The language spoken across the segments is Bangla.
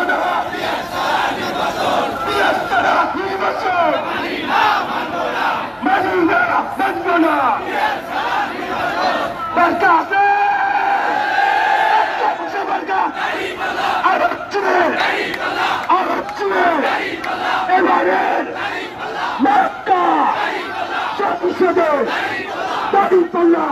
না নির্বাচন মানি না মানব না বার্তা আছে এবারের দাঁড়িপাল্লা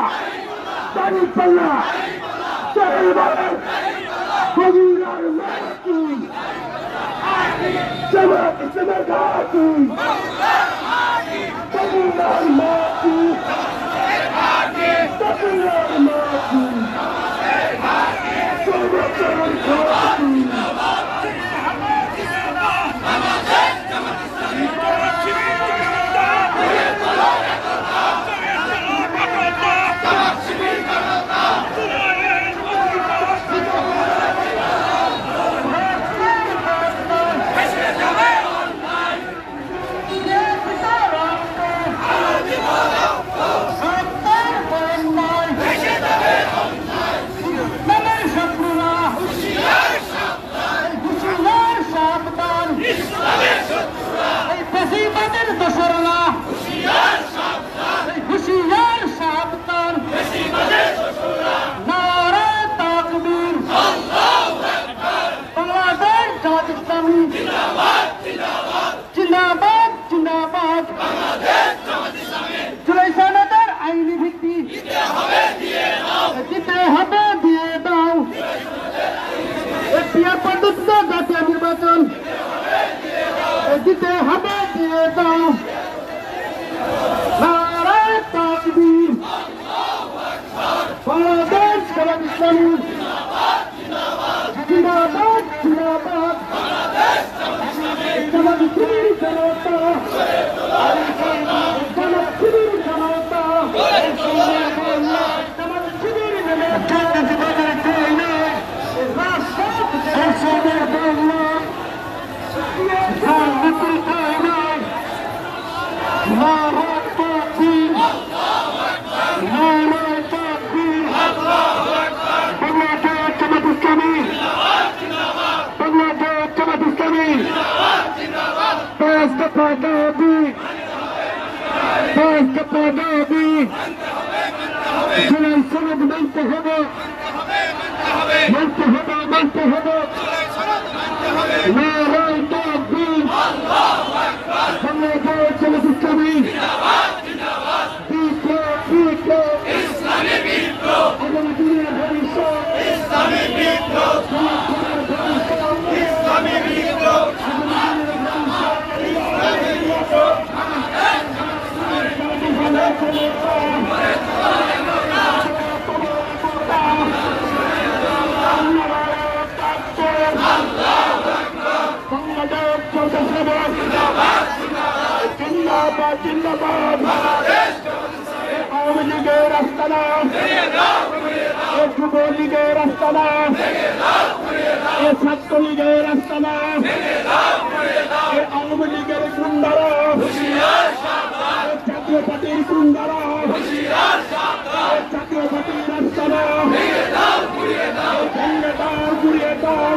দিতে হবে দিয়ে দাও নারায়ে তাকবীর বাংলাদেশ জামাত ইসলামী জিন্দাবাদ জিন্দাবাদ জামাত ইসলামীর জনতা জামাত ইসলামীর জনতা জামাত ইসলামীর জনতা আওয়ামী লীগের আস্তানা যুবলীগের আস্তানা ছাত্রলীগের আস্তানা আওয়ামী লীগের গুন্ডারা জাতীয় পার্টির গুন্ডারা জাতীয় পার্টির আস্তানা ভেঙে দাও ঘুরিয়ে দাও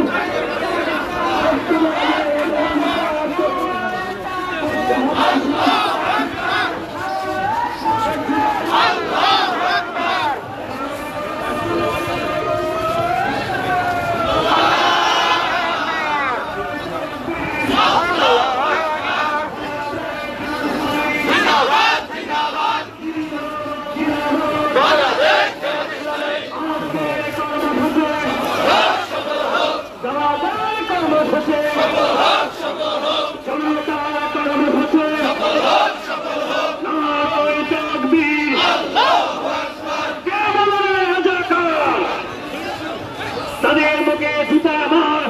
তাদের মুখে জুতা মার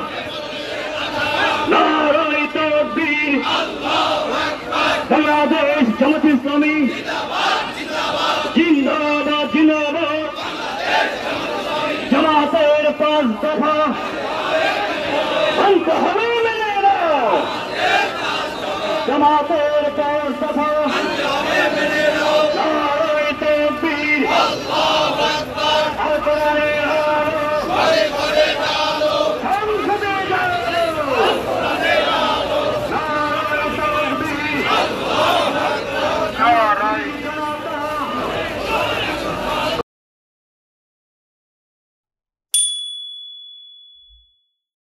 নারায়ে তাকবীর বাংলাদেশ জামাত ইসলামী জিন্দাবাদ জিন্দাবাদ জামাতের 5 দফা আনতে হবে মেনে নাও জামাতের 5 দফা